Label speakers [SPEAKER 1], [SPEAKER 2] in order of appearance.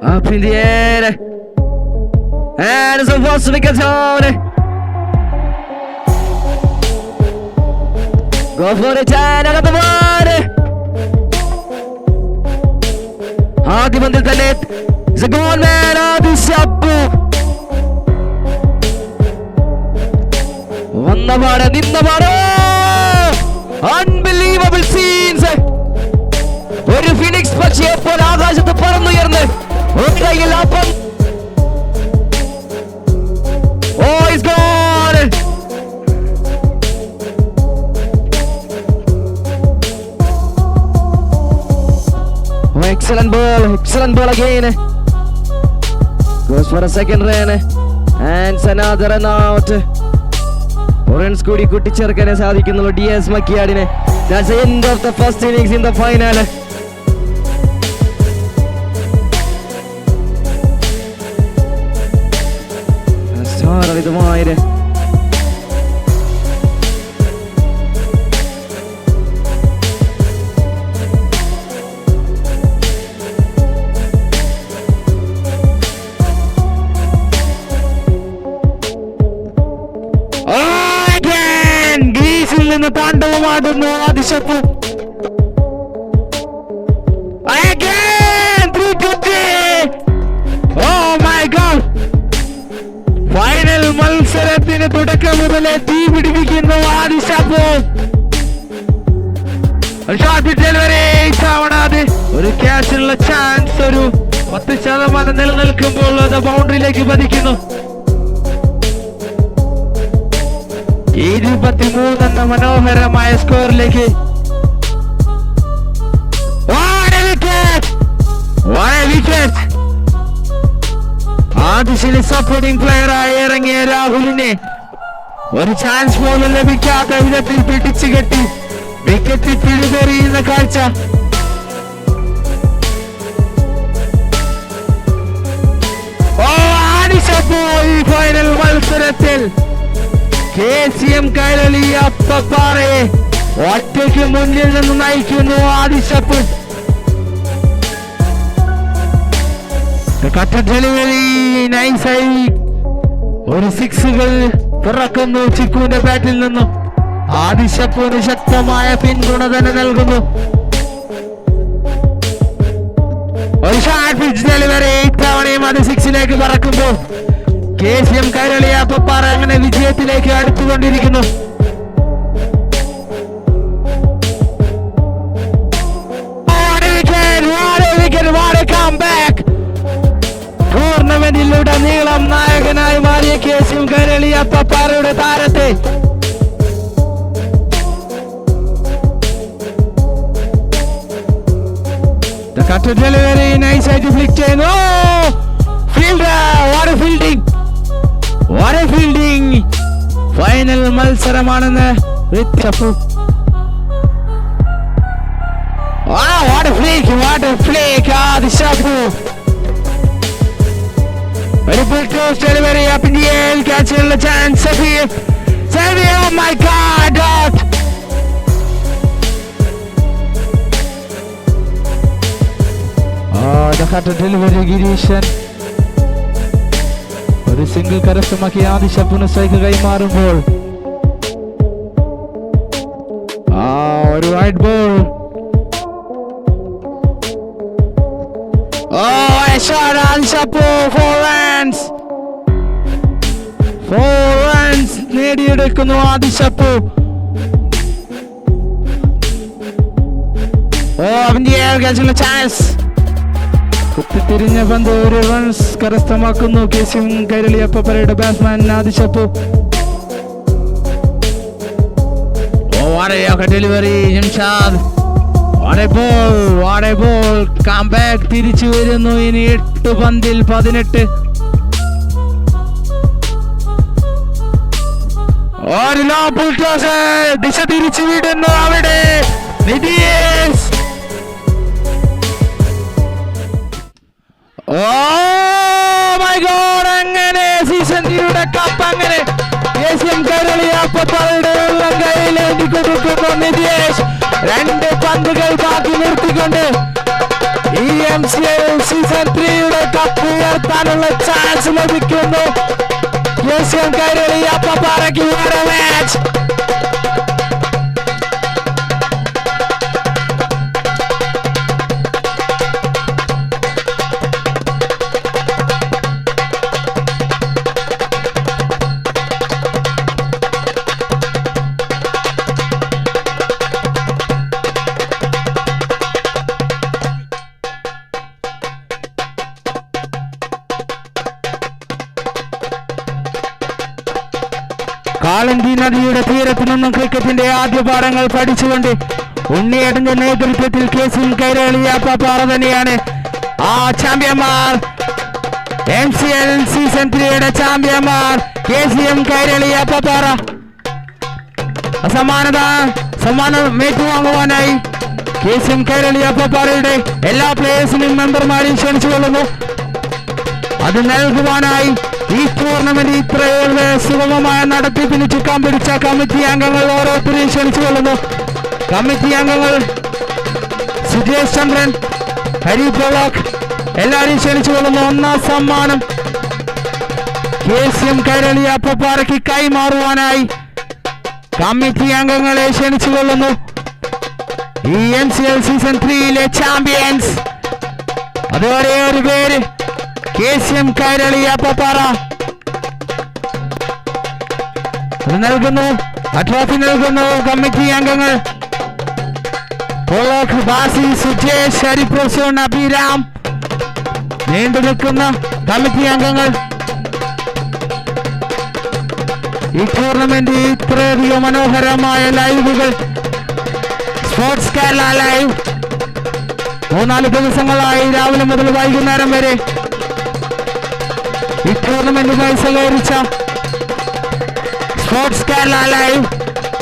[SPEAKER 1] Up in the air. And it's a first wicket down. Go for it and another one. Adi Bandil Talit. It's a goal man. Adi Sappu. Vannavada Ninnavada. Unbelievable scenes. ഒരു phoenix പക്ഷിയെ പോലെ ആകാശത്ത് പറന്നുയർന്ന് ഒരു കൈയിൽ അപ്പം. Oh, he's gone. Oh, excellent ball again. Goes for a second run and another run out. Runs കൂടി കൂട്ടിച്ചേർക്കാനേ സാധിക്കുന്നുള്ളൂ DS മക്കിയാടിനെ. That's the end of the first innings in the final. ഇതുമായിരെ ഗ്രീസിൽ നിന്ന് താണ്ഡവമാടുന്നു ആദിശപ്പു. Final മത്സരത്തിന് തുടക്കം മുതലേ തീ പിടിപ്പിക്കുന്നു ആദിശപ്പു. ഒരു ക്യാഷിനുള്ള ചാൻസ് ഒരു 10% നിലനിൽക്കുമ്പോൾ അത് ബൗണ്ടറിയിലേക്ക് പതിക്കുന്നു. 23 എന്ന മനോഹരമായ സ്കോറിലേക്ക്. ആദിശിലെ സപ്പോർട്ടിംഗ് പ്ലെയറായി ഇറങ്ങിയ രാഹുലിനെ ഒരു ചാൻസ് പോലും ലഭിക്കാത്ത വിധത്തിൽ പിടിച്ചു കെട്ടി വിക്കറ്റിൽ പിടിതെറിയുന്ന കാഴ്ച. ആദിശപ്പു ഈ ഫൈനൽ മത്സരത്തിൽ KCM കൈരളി അപ്പപ്പാറയെ ഒറ്റയ്ക്ക് മുന്നിൽ നിന്ന് നയിക്കുന്നു ആദിശപ്പു. കട്ട ഡെലിവറി നൈസായി ഒരു സിക്സുകൾ പിറക്കുന്നു ചിക്കുവിന്റെ ബാറ്റിൽ നിന്നും. ആദിശപ്പുവിന് ശക്തമായ പിന്തുണ തന്നെ നൽകുന്നു. ഒരു ഷോർട്ട് പിച്ച് ഡെലിവറി ഇത്തവണയും അത് സിക്സിലേക്ക് പറക്കുമ്പോൾ KCM കൈരളി അപ്പപ്പാറ അങ്ങനെ വിജയത്തിലേക്ക് അടുത്തുകൊണ്ടിരിക്കുന്നു. ടൂർണമെന്റിലുടനീളം നായകനായി മാറിയ KCM കൈരളി അപ്പപ്പാറയുടെ താരത്തെ ഡെലിവറി നൈസായിട്ട് ഫ്ലിക്ക് ചെയ്യുന്നു. ഫീൽഡിംഗ് ഫൈനൽ മത്സരമാണെന്ന് ആദിശപ്പു. ഒരു ബുൾഡോസ് delivery up in the air, catching the chance. Xavier, oh my God, out. The cut delivery Gireesan ഒരു സിംഗിൾ കരസ്ഥമാക്കി ആദിശപ്പുന് സ്ട്രൈക്ക് കൈമാറുമ്പോൾ ഒരു വൈഡ് ബോൾ. ആദിശപ്പു 4 runs നേടിയെടുക്കുന്നു ആദിശപ്പു. ചാൻസ് കുത്തിത്തിരിഞ്ഞ പന്ത് ഒരു റൺസ് കരസ്ഥമാക്കുന്നു KCM കൈരളി അപ്പപ്പാറയുടെ ബാറ്റ്സ്മാൻ ആദിശപ്പു. ഡെലിവറി ജംഷാദ്. ബോൾ കംബാക്ക് തിരിച്ചു വരുന്നു. ഇനി 8 പന്തിൽ 18. ദിശ തിരിച്ചു വിടുന്നു അവിടെ നിതീഷ്. അങ്ങനെ സീസണിയുടെ കപ്പ് അങ്ങനെ KCM കൈരളി അപ്പപ്പാറയുടെ ഉള്ളം കയ്യിലേക്ക് കൊടുക്കുന്നു നിതീഷ്. 2 പന്തുകൾ ബാക്കി നിർത്തിക്കൊണ്ട് ഈ
[SPEAKER 2] MCL സീസൺ 3 കപ്പ് ഉയർത്താനുള്ള ചാൻസ് ലഭിക്കുന്നു. KCM കൈരളി അപ്പപ്പാറയ്ക്ക് വേറെ മാച്ച്. കാളന്തി നദിയുടെ തീരത്തു നിന്നും ക്രിക്കറ്റിന്റെ ആദ്യ പാഠങ്ങൾ പഠിച്ചുകൊണ്ട് ഉണ്ണിയേട്ടന്റെ നേതൃത്വത്തിൽ KCM കൈരളി അപ്പപ്പാറ തന്നെയാണ് ആ ചാമ്പ്യന്മാർ. MCL season 3 ചാമ്പ്യന്മാർ KCM Kairali Appapara. സമ്മാനം ഏറ്റുവാങ്ങുവാനായി KCM കൈരളി അപ്പപ്പാറയുടെ എല്ലാ പ്ലേയേഴ്സിനും മെമ്പർമാരെയും ക്ഷണിച്ചുകൊള്ളുന്നു. അത് നൽകുവാനായി ഈ ടൂർണമെന്റ് ഇത്രയേറെ സുഗമമായ നടത്തിപ്പിന് ചുക്കാൻ പിടിച്ച കമ്മിറ്റി അംഗങ്ങൾ ഓരോരുത്തരെയും ക്ഷണിച്ചുകൊള്ളുന്നു. കമ്മിറ്റി അംഗങ്ങൾ സുജേഷ് ചന്ദ്രൻ, ഹരി പ്രലോക് എല്ലാവരെയും ക്ഷണിച്ചുകൊള്ളുന്നു. ഒന്നാം സമ്മാനം KCM കൈരളി അപ്പപ്പാറയ്ക്ക് കൈമാറുവാനായി കമ്മിറ്റി അംഗങ്ങളെ ക്ഷണിച്ചുകൊള്ളുന്നു. ഈ MCL സീസൺ 3 ചാമ്പ്യൻസ് അത് ഒരേ ഒരു പേര് KCM കൈരളി അപ്പപ്പാറ. ട്രോഫി നൽകുന്നു കമ്മിറ്റി അംഗങ്ങൾ പോളോക്, ബാസി, സുജേഷ്, ഹരിപ്രസൂൺ, അഭിരാം നീണ്ടു നിൽക്കുന്ന കമ്മിറ്റി അംഗങ്ങൾ. ഈ ടൂർണമെന്റ് ഇത്രയധികം മനോഹരമായ ലൈവുകൾ സ്പോർട്സ് കേരള ലൈവ് 3-4 ദിവസങ്ങളായി രാവിലെ മുതൽ വൈകുന്നേരം വരെ ഈ ടൂർണമെന്റുമായി സഹകരിച്ച സ്പോർട്സ് കേരള ലൈവ്